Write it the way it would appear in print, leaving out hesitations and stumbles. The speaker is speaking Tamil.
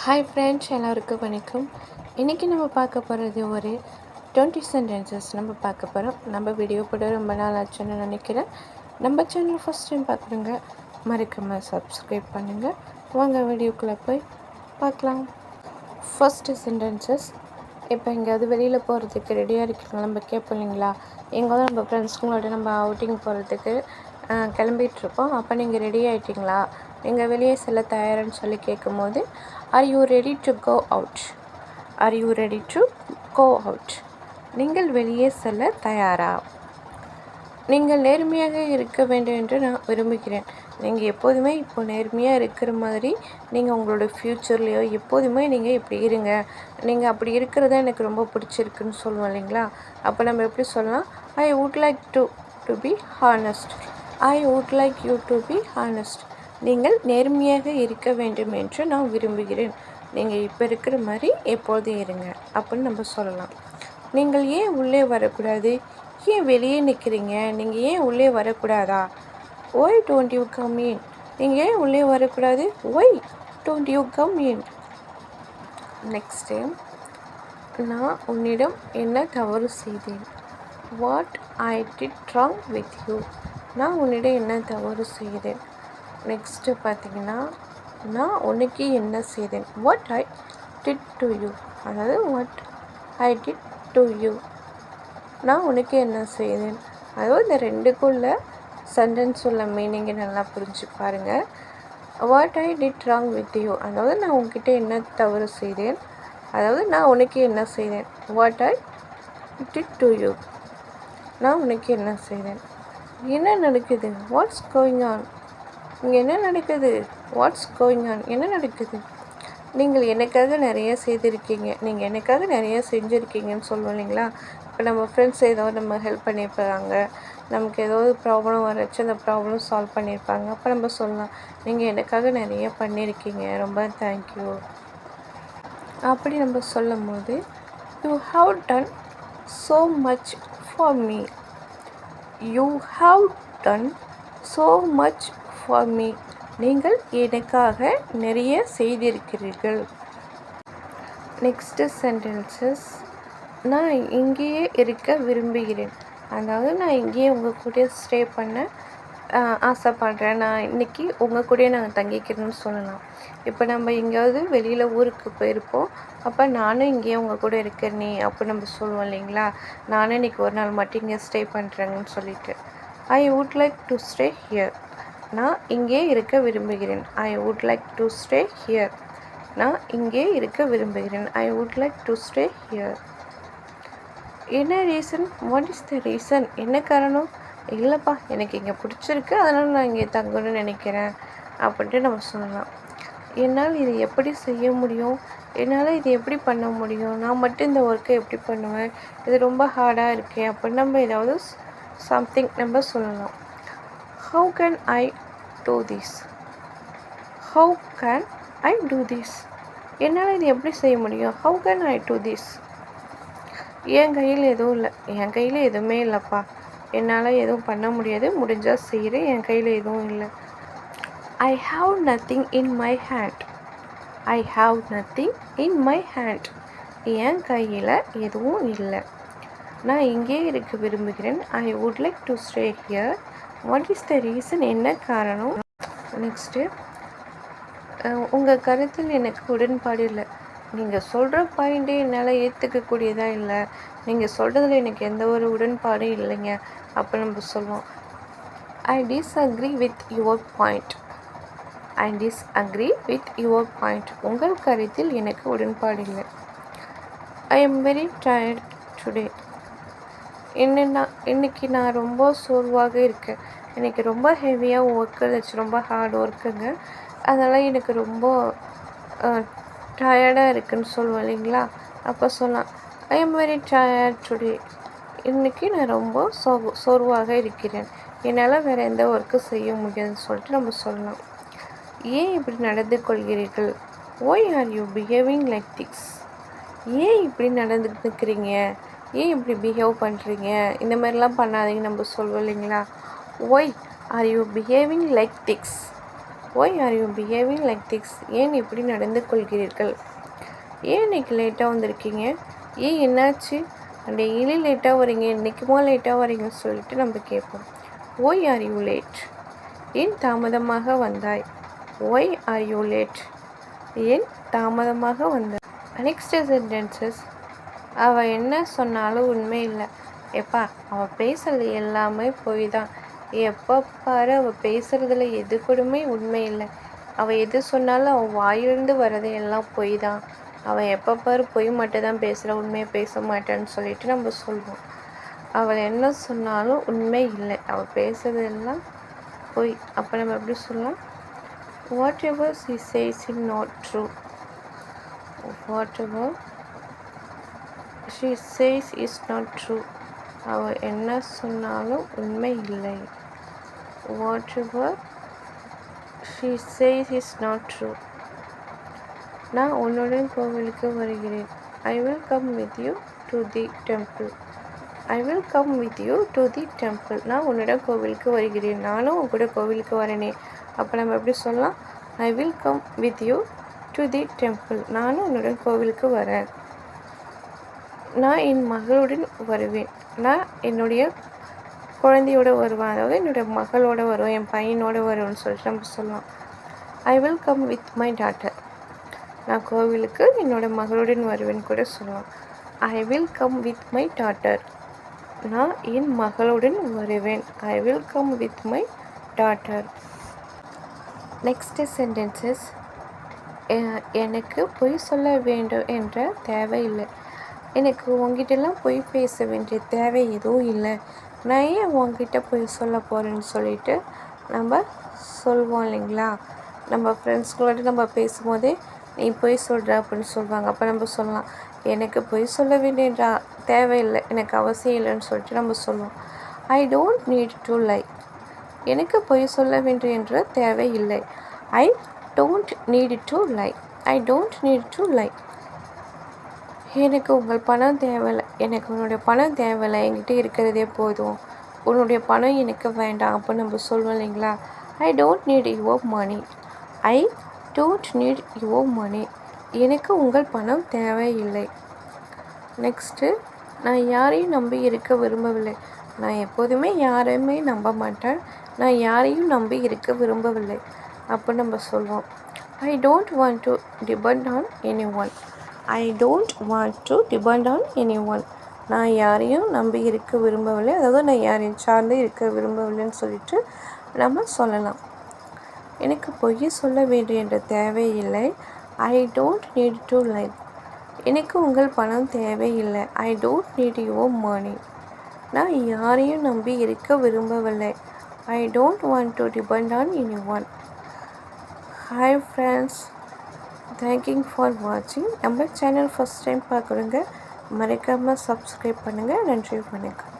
ஹாய் ஃப்ரெண்ட்ஸ், எல்லோருக்கும் வணக்கம். இன்றைக்கி நம்ம பார்க்க போகிறது ஒரு 20 சென்டென்சஸ் நம்ம பார்க்க போகிறோம். நம்ம வீடியோ போட ரொம்ப நாள் ஆச்சுன்னு நினைக்கிறேன். நம்ம சேனல் ஃபஸ்ட் டைம் பார்க்குறோங்க, மறக்காமல் சப்ஸ்கிரைப் பண்ணுங்கள். வாங்க வீடியோக்குள்ளே போய் பார்க்கலாம். First sentences. இப்போ எங்கேயாவது வெளியில் போகிறதுக்கு ரெடியாக இருக்கீங்களா? நம்ம கேட்போம் இல்லைங்களா, எங்கேயாவது நம்ம ஃப்ரெண்ட்ஸுங்களோட நம்ம அவுட்டிங் போகிறதுக்கு கிளம்பிகிட்ருப்போம். அப்போ நீங்கள் ரெடி ஆகிட்டிங்களா, நீங்கள் வெளியே செல்ல தயாரான்னு சொல்லி கேட்கும்போது, are you ready to go out, are you ready to go out, நீங்கள் வெளியே செல்ல தயாரா. நீங்கள் நேர்மையாக இருக்க வேண்டும் என்று நான் விரும்புகிறேன். நீங்கள் எப்போதுமே இப்போ நேர்மையாக இருக்கிற மாதிரி நீங்கள் உங்களோட ஃப்யூச்சர்லேயோ எப்போதுமே நீங்கள் இப்படி இருங்க. நீங்கள் அப்படி இருக்கிறது எனக்கு ரொம்ப பிடிச்சிருக்குன்னு சொல்லுவோம் இல்லைங்களா. அப்போ நம்ம எப்படி சொல்லலாம், ஐ would like to be honest, I would like you to be honest. நீங்கள் நேர்மையாக இருக்க வேண்டும் என்று நான் விரும்புகிறேன். நீங்கள் இப்போ இருக்கிற மாதிரி எப்போதும் இருங்க அப்படின்னு நம்ம சொல்லலாம். நீங்கள் ஏன் உள்ளே வரக்கூடாது, ஏன் வெளியே நிற்கிறீங்க, நீங்கள் ஏன் உள்ளே வரக்கூடாதா, why don't you come in, நீங்கள் ஏன் உள்ளே வரக்கூடாது, why don't you come in. Next, நான் உன்னிடம் என்ன தவறு செய்தேன், what I did wrong with you, நான் உன்னிடம் என்ன தவறு செய்தேன். நெக்ஸ்ட்டு பார்த்தீங்கன்னா, நான் உனக்கு என்ன செய்தேன், what I did to you, அதாவது what I did to you, நான் உனக்கு என்ன செய்தேன். அதாவது இந்த ரெண்டுக்குள்ள சென்டென்ஸ் உள்ள மீனிங்கை நல்லா புரிஞ்சு பாருங்கள். What I did wrong with you, அதாவது நான் உன்கிட்ட என்ன தவறு செய்தேன், அதாவது நான் உனக்கு என்ன செய்தேன். What I did to you, நான் உனக்கு என்ன செய்தேன். என்ன நடக்குது, வாட்ஸ் கோயிங் ஆன், இங்கே என்ன நடக்குது, வாட்ஸ் கோயிங் ஆன், என்ன நடக்குது. நீங்கள் எனக்காக நிறைய செய்திருக்கீங்க, நீங்கள் எனக்காக நிறைய செஞ்சுருக்கீங்கன்னு சொல்லுவோம் இல்லைங்களா. இப்போ நம்ம ஃப்ரெண்ட்ஸ் ஏதோ நம்ம ஹெல்ப் பண்ணியிருப்பாங்க, நமக்கு ஏதோ ஒரு ப்ராப்ளம் வரச்சு அந்த ப்ராப்ளம் சால்வ் பண்ணியிருப்பாங்க. அப்போ நம்ம சொல்லலாம், நீங்கள் எனக்காக நிறைய பண்ணியிருக்கீங்க, ரொம்ப தேங்க்யூ அப்படி நம்ம சொல்லும் போது, you have done so much for me, you have done so much for me, நீங்கள் எனக்காக நிறைய செய்திருக்கிறீர்கள். Next sentences. நான் இங்கேயே இருக்க விரும்புகிறேன், அதாவது நான் இங்கேயே உங்கள் கூட ஸ்டே பண்ண ஆசைப்படுறேன், நான் இன்றைக்கி உங்கள் கூடயே நான் தங்கிக்கிறேன்னு சொல்லலாம். இப்போ நம்ம எங்கேயாவது வெளியில் ஊருக்கு போயிருப்போம், அப்போ நானும் இங்கேயே உங்கள் கூட இருக்கிறேனே அப்போ நம்ம சொல்லுவோம் இல்லைங்களா, நானும் இன்றைக்கி ஒரு நாள் மட்டும் இங்கே ஸ்டே பண்ணுறேங்கன்னு சொல்லிட்டு. I would like to stay here, நான் இங்கே இருக்க விரும்புகிறேன். I would like to stay here, நான் இங்கே இருக்க விரும்புகிறேன். I would like to stay here. என்ன reason, what is the reason, என்ன காரணம், இல்லைப்பா எனக்கு இங்கே பிடிச்சிருக்கு அதனால் நான் இங்கே தங்கணும்னு நினைக்கிறேன் அப்படின்ட்டு நம்ம சொல்லலாம். என்னால் இது எப்படி செய்ய முடியும், என்னால் இது எப்படி பண்ண முடியும், நான் மட்டும் இந்த ஒர்க்கை எப்படி பண்ணுவேன், இது ரொம்ப ஹார்டாக இருக்கே அப்படின்னு நம்ம ஏதாவது சம்திங் நம்ம சொல்லலாம். How can I do this, how can I do this, என்னால் இது எப்படி செய்ய முடியும். How can I do this, என் கையில் எதுவும் இல்லை, என் கையில் எதுவுமே இல்லைப்பா, என்னால் எதுவும் பண்ண முடியாது, முடிஞ்சால் செய்கிறேன், என் கையில் எதுவும் இல்லை. I have nothing in my hand, I have nothing in my hand, என் கையில் எதுவும் இல்லை, நான் இங்கே இருக்க விரும்புகிறேன். I would like to stay here, what is the reason, என்ன காரணம். நெக்ஸ்ட்டு, உங்கள் கருத்தில் எனக்கு உடன்பாடு இல்லை, நீங்கள் சொல்கிற பாயிண்ட்டே என்னால் ஏற்றுக்கக்கூடியதாக இல்லை, நீங்கள் சொல்கிறதுல எனக்கு எந்த ஒரு உடன்பாடும் இல்லைங்க அப்போ நம்ம சொல்லுவோம். I disagree with your point, I disagree with your point, உங்கள் கருத்தில் எனக்கு உடன்பாடு இல்லை. I am very tired today, இன்னைக்கு நான் ரொம்ப சோர்வாக இருக்கேன், எனக்கு ரொம்ப ஹெவியாக ஒர்க் இருந்துச்சு, ரொம்ப ஹார்ட் ஒர்க்குங்க, அதனால் எனக்கு ரொம்ப டயர்டாக இருக்குதுன்னு சொல்லுவோம் இல்லைங்களா. அப்போ சொல்லலாம், I am very tired today, இன்றைக்கி நான் ரொம்ப சோர்வாக இருக்கிறேன், என்னால் வேறு எந்த ஒர்க்கும் செய்ய முடியாதுன்னு சொல்லிட்டு நம்ம சொல்லலாம். ஏன் இப்படி நடந்து கொள்கிறீர்கள், why are you behaving like this, ஏன் இப்படி நடந்துக்கிறீங்க, ஏன் இப்படி பிஹேவ் பண்ணுறீங்க, இந்த மாதிரிலாம் பண்ணாதீங்க நம்ம சொல்லுவோம் இல்லைங்களா. Why are you behaving like this, why are you behaving like this? ஏன் இப்படி நடந்து கொள்கிறீர்கள்? ஏன் இன்னைக்கு லேட்டாக வந்திருக்கீங்க? ஏன் என்னாச்சு? டெய்லி லேட்டாக வரீங்க, இன்றைக்குமா லேட்டாக வரீங்கன்னு சொல்லிட்டு நம்ம கேட்போம். Why are you late? ஏன் தாமதமாக வந்தாய்? Why are you late? ஏன் தாமதமாக வந்தாய்? Next sentences. அவள் என்ன சொன்னாலும் உண்மை இல்லை. எப்பா அவள் பேசுகிறது எல்லாமே பொய் தான். எப்போ பாரு அவள் பேசுகிறதுல எது கூடமே உண்மை இல்லை. அவள் எது சொன்னாலும் அவள் வாயிலிருந்து வர்றது எல்லாம் பொய் தான். அவள் எப்போ பாரு பொய் மட்டும் தான் பேசுகிறா, உண்மையை பேச மாட்டான்னு சொல்லிட்டு நம்ம சொல்லுவோம். அவள் என்ன சொன்னாலும் உண்மை இல்லை, அவள் பேசுகிறது எல்லாம் பொய். அப்போ நம்ம எப்படி சொல்லலாம்? What ever she says is not true. Whatever she says is not true. அவள் என்ன சொன்னாலும் உண்மை இல்லை. Whatever she says is not true. நான் உன்னுடன் கோவிலுக்கு வருகிறேன். I will come with you to the temple. I will come with you to the temple. நான் உன்னுடன் கோவிலுக்கு வருகிறேன். நானும் உன் கூட கோவிலுக்கு வரேனே. அப்போ நம்ம எப்படி சொல்லலாம்? I will come with you to the temple. நானும் உன்னுடன் கோவிலுக்கு வரேன். நான் என் மகளுடன் வருவேன். நான் என்னுடைய குழந்தையோடு வருவேன், அதாவது என்னுடைய மகளோடு வருவேன், என் பையனோடு வருவேன்னு சொல்லிட்டு நம்ம சொல்லலாம். I will come with my daughter. நான் கோவிலுக்கு என்னோட மகளுடன் வருவேன்னு கூட சொல்லலாம். I will come with my daughter. நான் என் மகளுடன் வருவேன். I will come with my daughter. Next sentences. எனக்கு பொய் சொல்ல வேண்டும் என்ற தேவையில்லை. எனக்கு உங்ககிட்டலாம் பொய் பேச வேண்டிய தேவை எதுவும் இல்லை. நான் ஏன் உங்ககிட்ட பொய் சொல்ல போகிறேன்னு சொல்லிட்டு நம்ம சொல்வோம் இல்லைங்களா? நம்ம ஃப்ரெண்ட்ஸ்களோடு நம்ம பேசும்போதே நீ பொய் சொல்கிற அப்படின்னு சொல்லுவாங்க. அப்போ நம்ம சொல்லலாம், எனக்கு பொய் சொல்ல வேண்டிய தேவையில்லை, எனக்கு அவசியம் இல்லைன்னு சொல்லிட்டு நம்ம சொல்லுவோம். I don't need to lie. எனக்கு பொய் சொல்ல வேண்டும் என்ற தேவை இல்லை. I don't need to lie. I don't need to lie. எனக்கு உங்கள் பணம் தேவையில்லை. எனக்கு உன்னுடைய பணம் தேவையில்லை, என்கிட்ட இருக்கிறதே போதும். உன்னுடைய பணம் எனக்கு வேண்டாம் அப்போ நம்ம சொல்லுவோம் இல்லைங்களா? I don't need your money. I don't need your money. எனக்கு உங்கள் பணம் தேவையில்லை. நெக்ஸ்ட்டு. நான் யாரையும் நம்பி இருக்க விரும்பவில்லை. நான் எப்போதுமே யாரையுமே நம்ப மாட்டேன். நான் யாரையும் நம்பி இருக்க விரும்பவில்லை அப்போ நம்ம சொல்லுவோம். I don't want to depend on any one. I don't want to depend on any one. நான் யாரையும் நம்பி இருக்க விரும்பவில்லை, அதாவது நான் யாரையும் சார்ந்து இருக்க விரும்பவில்லைன்னு சொல்லிட்டு நம்ம சொல்லலாம். எனக்கு பொய் சொல்ல வேண்டும் என்ற தேவையில்லை. I don't need to lie. எனக்கு உங்கள் பணம் தேவையில்லை. I don't need your money. நான் யாரையும் நம்பி இருக்க விரும்பவில்லை. I don't want to depend on anyone. Hi friends, thank you for வாட்சிங். நம்ம சேனல் ஃபஸ்ட் டைம் பார்க்குறவங்க மறக்காமல் சப்ஸ்கிரைப் பண்ணுங்கள். நன்றி, வணக்கம்.